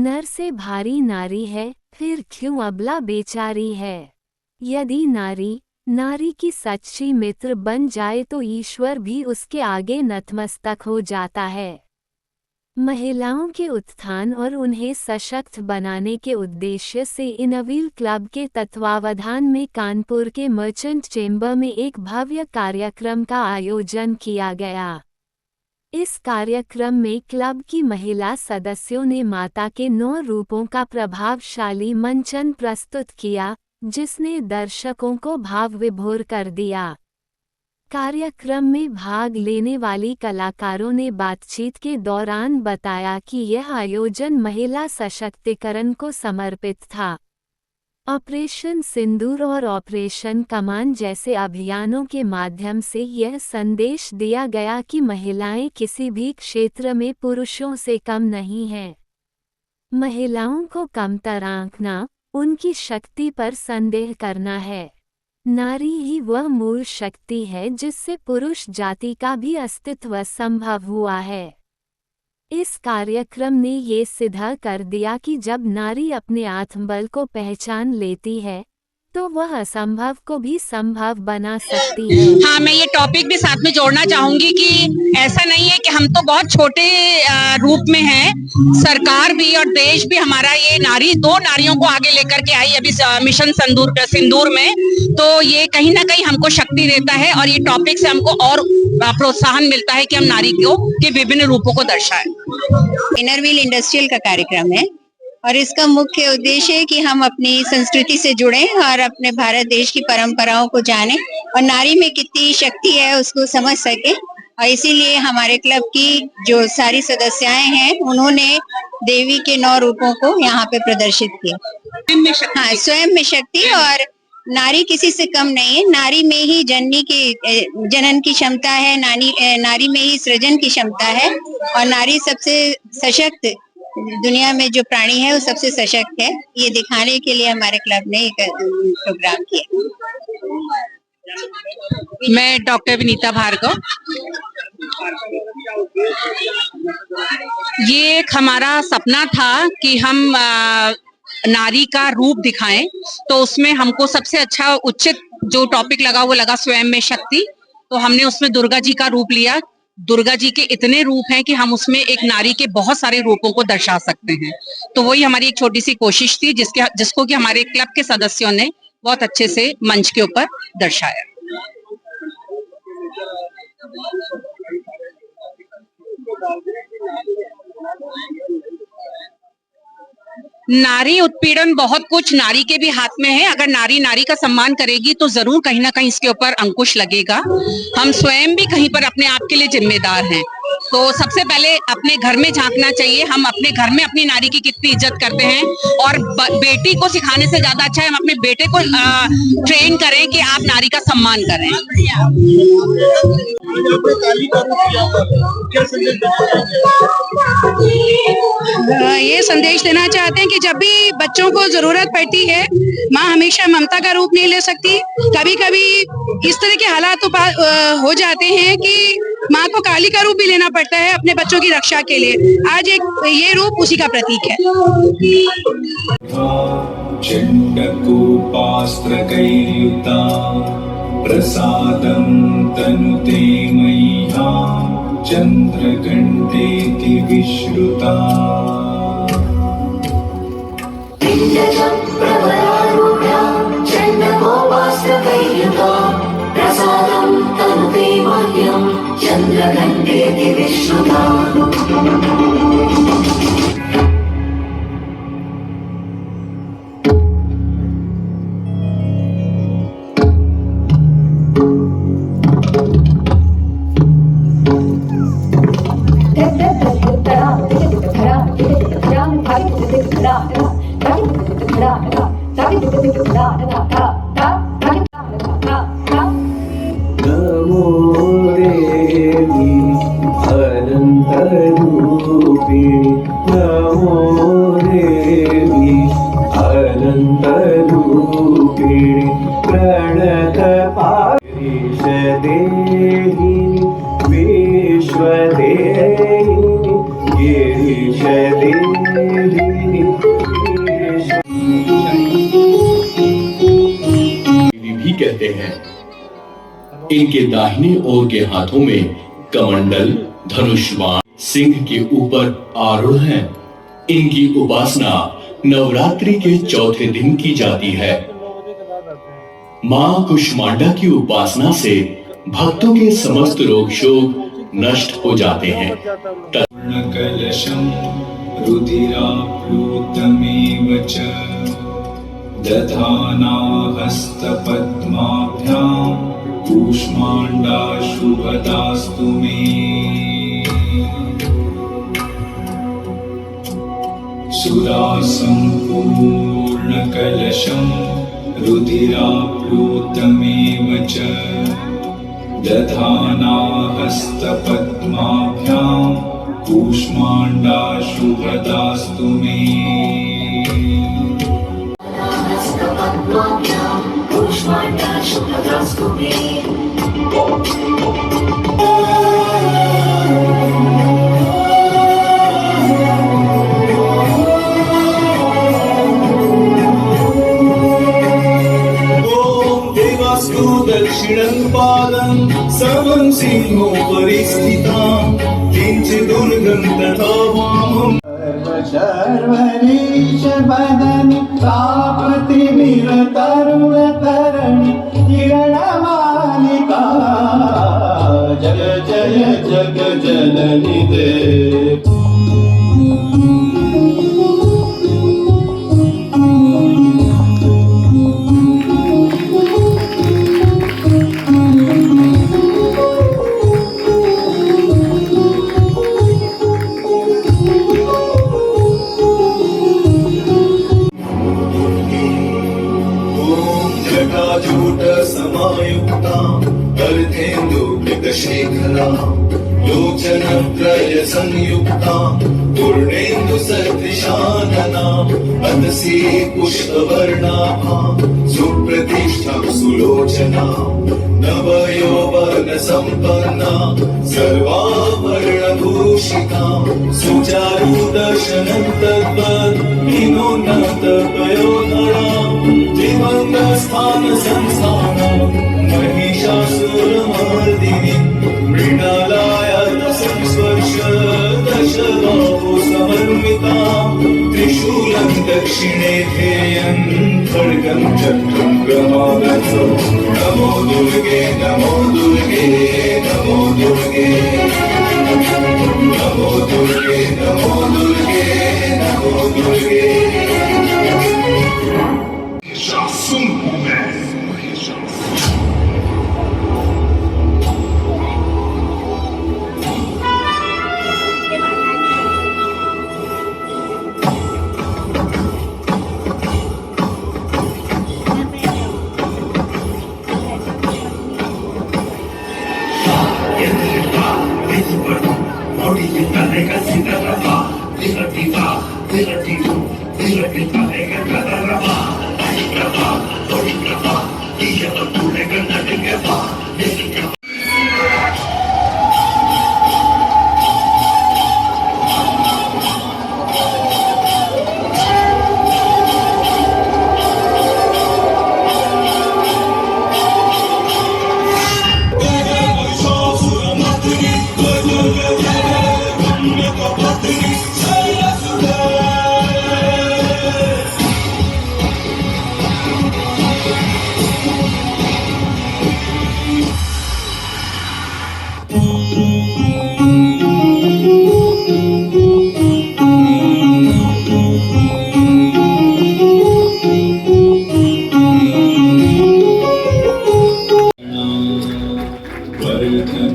नर से भारी नारी है, फिर क्यों अबला बेचारी है। यदि नारी की सच्ची मित्र बन जाए तो ईश्वर भी उसके आगे नतमस्तक हो जाता है। महिलाओं के उत्थान और उन्हें सशक्त बनाने के उद्देश्य से इनवील क्लब के तत्वावधान में कानपुर के मर्चेंट चेंबर में एक भव्य कार्यक्रम का आयोजन किया गया। इस कार्यक्रम में क्लब की महिला सदस्यों ने माता के 9 रूपों का प्रभावशाली मंचन प्रस्तुत किया, जिसने दर्शकों को भाव विभोर कर दिया। कार्यक्रम में भाग लेने वाली कलाकारों ने बातचीत के दौरान बताया कि यह आयोजन महिला सशक्तिकरण को समर्पित था। ऑपरेशन सिंदूर और ऑपरेशन कमान जैसे अभियानों के माध्यम से यह संदेश दिया गया कि महिलाएं किसी भी क्षेत्र में पुरुषों से कम नहीं हैं। महिलाओं को कमतर आंकना, उनकी शक्ति पर संदेह करना है। नारी ही वह मूल शक्ति है जिससे पुरुष जाति का भी अस्तित्व संभव हुआ है। इस कार्यक्रम ने ये सिद्ध कर दिया कि जब नारी अपने आत्मबल को पहचान लेती है तो वह असंभव को भी संभव बना सकती है। हाँ, मैं ये टॉपिक भी साथ में जोड़ना चाहूंगी कि ऐसा नहीं है कि हम तो बहुत छोटे रूप में हैं, सरकार भी और देश भी हमारा ये दो नारियों को आगे लेकर के आई अभी मिशन सिंदूर में, तो ये कहीं ना कहीं हमको शक्ति देता है और ये टॉपिक से हमको और प्रोत्साहन मिलता है कि हम नारी के विभिन्न रूपों को दर्शाएं। इनरव्हील इंडस्ट्रियल का कार्यक्रम है और इसका मुख्य उद्देश्य है कि हम अपनी संस्कृति से जुड़ें और अपने भारत देश की परंपराओं को जानें और नारी में कितनी शक्ति है उसको समझ सके। और इसीलिए हमारे क्लब की जो सारी सदस्याएं हैं उन्होंने देवी के 9 रूपों को यहाँ पे प्रदर्शित किया। हाँ, स्वयं में शक्ति और नारी किसी से कम नहीं है। नारी में ही जनन की क्षमता है, नारी में ही सृजन की क्षमता है और नारी सबसे सशक्त दुनिया में जो प्राणी है वो सबसे सशक्त है। ये दिखाने के लिए हमारे क्लब ने एक प्रोग्राम किया। मैं डॉक्टर विनीता भार्गव। ये एक हमारा सपना था कि हम नारी का रूप दिखाएं, तो उसमें हमको सबसे अच्छा उचित जो टॉपिक लगा वो लगा स्वयं में शक्ति। तो हमने उसमें दुर्गा जी का रूप लिया। दुर्गा जी के इतने रूप हैं कि हम उसमें एक नारी के बहुत सारे रूपों को दर्शा सकते हैं। तो वही हमारी एक छोटी सी कोशिश थी जिसको कि हमारे क्लब के सदस्यों ने बहुत अच्छे से मंच के ऊपर दर्शाया। नारी उत्पीड़न बहुत कुछ नारी के भी हाथ में है। अगर नारी का सम्मान करेगी तो जरूर कहीं ना कहीं इसके ऊपर अंकुश लगेगा। हम स्वयं भी कहीं पर अपने आप के लिए जिम्मेदार हैं। तो सबसे पहले अपने घर में झांकना चाहिए, हम अपने घर में अपनी नारी की कितनी इज्जत करते हैं। और बेटी को सिखाने से ज्यादा अच्छा है हम अपने बेटे को ट्रेन करें कि आप नारी का सम्मान करें। ये संदेश देना चाहते हैं कि जब भी बच्चों को जरूरत पड़ती है, माँ हमेशा ममता का रूप नहीं ले सकती। कभी कभी इस तरह के हालात हो जाते हैं कि माँ को काली का रूप भी लेना पड़ता है अपने बच्चों की रक्षा के लिए। आज ये रूप उसी का प्रतीक है। प्रसादं तनुते मह्यं चन्द्रघण्टेति विश्रुता। प्रसादं तनुते मह्यं चन्द्रघण्टेति विश्रुता। नमो देवी अनन्तरूपिणि, नमो देवी अनन्तरूपिणि, प्रणतपारीशदेहिनि विश्वदेहिनि गिरीशदेहिनि रहते हैं। इनके दाहिने ओर के हाथों में कमंडल, धनुष्वाण, सिंह के ऊपर आरूढ़ हैं। इनकी उपासना नवरात्रि के चौथे दिन की जाती है। मां कुष्मांडा की उपासना से भक्तों के समस्त रोग शोक नष्ट हो जाते हैं। कलशं रुधिराप्लुतमेव च दधाना हस्तपद्माभ्यां कूष्माण्डा शुभदास्तु मे। सुरासम्पूर्णकलशं रुधिराप्लुतमेव च दधाना हस्तपद्माभ्यां कूष्माण्डा शुभदास्तु मे। हस्तपद्माभ्यां कूष्माण्डा शुभदास्तु मे। दक्षिणं पादं सर्वं सिंहोपरि स्थितां किञ्चिदुर्गं तथा वामं शर्वरीश बदनि तापतिमिर तरुण तरणि किरणमालिका जग जय जग जननि देव। लोचनत्रय संयुक्ता पूर्णेन्दु सदृशानना अदसी पुष्पवर्णाभा सुप्रतिष्ठा सुलोचना नवयौवन संपन्ना सर्वाभरणभूषिता सुचारुदर्शनं तद्वत् विनोन्नत पयोधरा दिवङ्गस्थान संस्थानं महिषासुरमर्दिनी मृणालाय संस्पर्श दशबाहु समन्विता त्रिशूलं दक्षिणे ध्येयं खड्गं चक्रं प्रमादसौ। नमो दुर्गे नमो दुर्गे नमो दुर्गे नमो दुर्गे नमो दुर्गे नमो दुर्गे।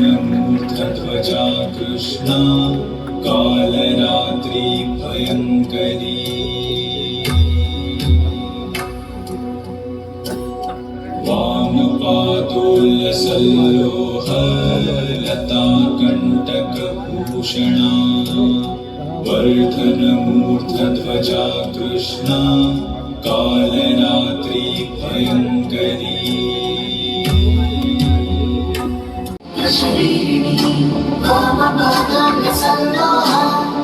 वर्धनमूर्धध्वजा कृष्णा कालरात्रि भयङ्करी वामपादोल्लसल्लोह लता कण्टकभूषणा वर्धनमूर्धध्वजा कृष्णा कालरात्रि भयङ्करी वामपादोल्लसल्लोह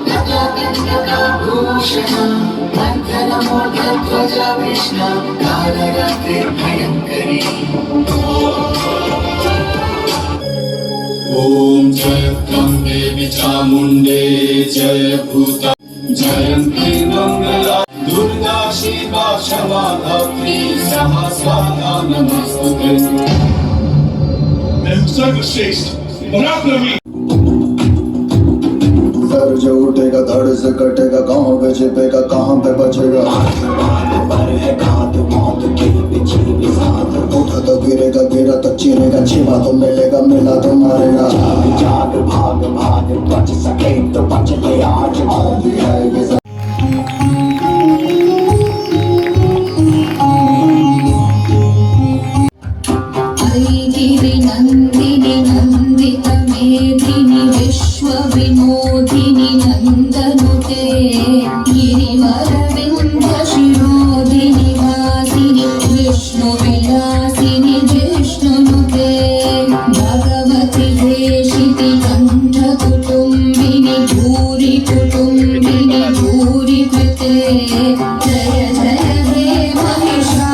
लता कण्टकभूषणा वर्धनमूर्धध्वजा राजा कृष्ण कालरात्रि भयंकरी। ॐ जय देवी चामुण्डे जय भूता जयन्ती मंगला दुर्गा शिवा क्षमा धात्री सहस्रा नमस्तुते। सर्वश्रेष्ठ पराक्रमी सर जो उठेगा धड़ से कटेगा, कहाँ पे छिपेगा कहाँ पे बचेगा। उठा तो गिरेगा, गिरा तो चिरेगा, छिपा तो मिलेगा, मिला तो मारेगा। जाग भाग भाग बच सके तो बच ले आज भी है ये नंदिनी नंदित मेदिनी विश्व विनोदिनी नंदनुते गिरिवर विंध्य शिरोधिनी वासिनी विष्णु विलासिनी जिष्णुनुते भगवति देशिति कंठ कुटुंबिनी भूरि कुटुंबिनी भूरि कृते जय जय हे महिषा।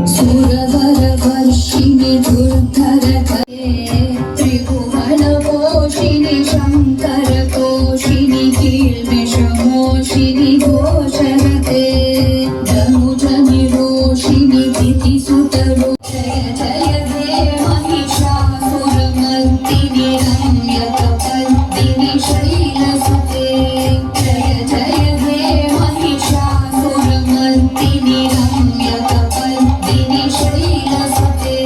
सुरवर वर्षिणि दुर्धर त्रिभुवन पोषिणि शंकर कोशिनि कीर्मिषमोषिनि घोषरते धनुजनि रोषिनि दितिसुतरो जय जय हे महिषासुरमर्दिनि रम्यकपर्दिनि शैलसुते जय जय हे महिषासुरमर्दिनि रम्यकपर्दिनि शैलसुते।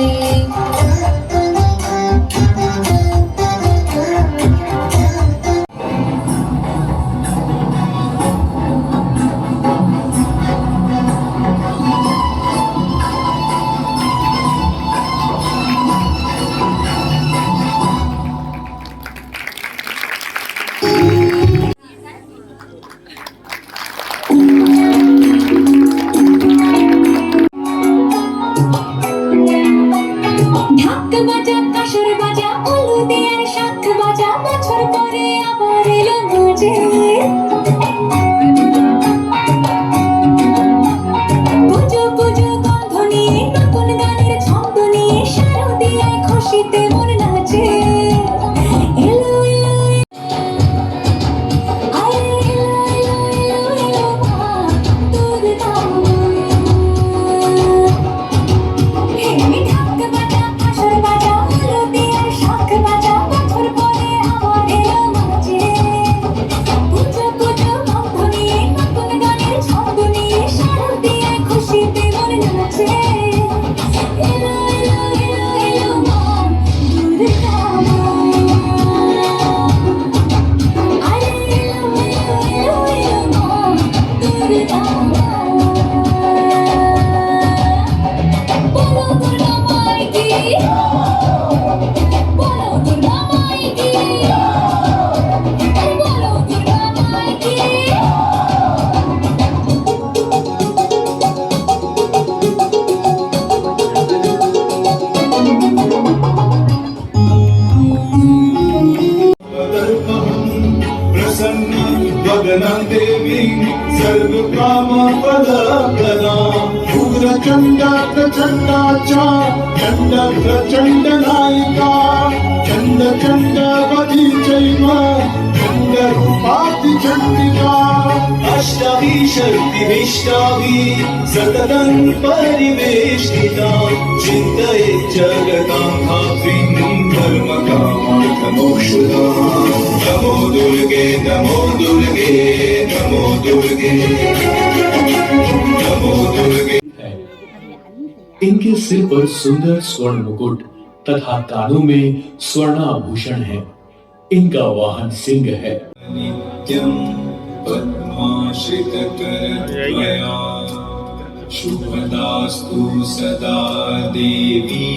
ঢাক বাজা কাসর বাজা উলু দিয়ার শাখ বাজা বছর পরে আবার এলো মাঝে পুজো পুজো গন্ধ নিয়ে নতুন গানের ছন্দ নিয়ে শারদিয়ায় খুশিতে মন নাচে এলো এলো আরে এলো এলো এলো এলো মা দুর্গা ঢাক বাজা কাসর বাজা উলু দিয়ার শাখ বাজা বছর পরে আবার এলো মাঝে পুজো পুজো গন্ধ নিয়ে নতুন গানের ছন্দ নিয়ে শারদিয়ায় খুশিতে মন নাচে এলো এলো এলো এলো মা দুর্গা আরে এলো এলো এলো এলো মা দুর্গা। বলো দুর্গা মাই কি, বলো দুর্গা মাই কি, বলো দুর্গা মাই কি। प्रसन्न वदना देवी सर्व काम प्रदा उग्र चंडा प्रचंडाचा चंड प्रचंड नायिका चंड चंड वधी चैव चंड रूपाति चंडिका अष्टावी शक्तिविष्टावी सततं परिवेष्टिता चिन्तये जगतां धात्रीं धर्मकामार्थमोक्षदा। नमो दुर्गे नमो दुर्गे नमो दुर्गे नमो दुर्गे। इनके सिर पर सुंदर स्वर्ण मुकुट तथा कानों में स्वर्णाभूषण है। इनका वाहन सिंह है। नित्यं पद्माश्रितकरद्वया शुभदास्तु सदा देवी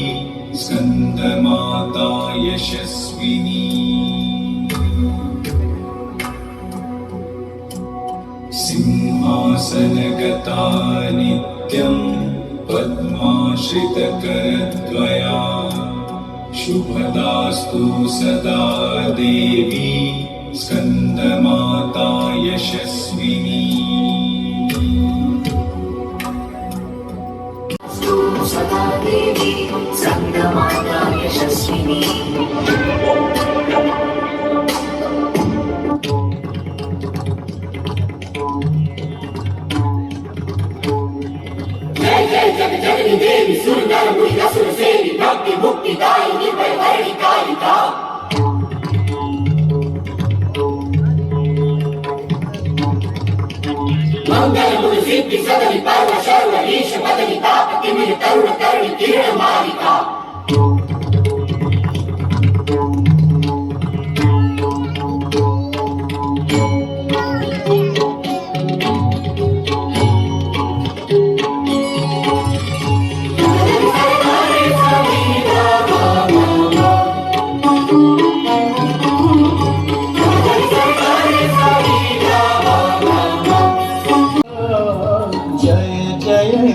स्कन्दमाता यशस्विनी सिंहासनगता नित्यं पद्माश्रितकरद्वया शुभदास्तु सदा देवी स्कन्दमाता यशस्विनी सदा देवी स्कन्दमाता यशस्विनी जय जय जग जननी देवी सुरनर मुनि असुर सेवी भक्ति मुक्ति दायिनी भयहरिणी कालिका मंगल मुनि सिद्धि सदनि पर्व शर्व रीश बदनि ताप तिमिर तरुण तरुणी किरण मालिका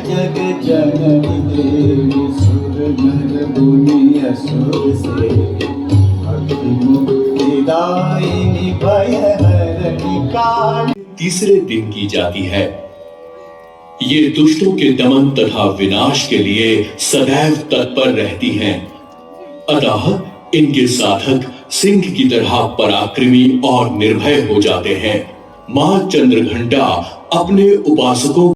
जग जननी देवी सुर नर मुनि असुर से भक्ति मुक्ति दायिनी भयहरिणी काली। तीसरे दिन की जाती है। ये दुष्टों के दमन तथा विनाश के लिए सदैव तत्पर रहती हैं। अतः इनके साधक सिंह की तरह पराक्रमी और निर्भय हो जाते हैं। मां चंद्रघंटा अपने उपासकों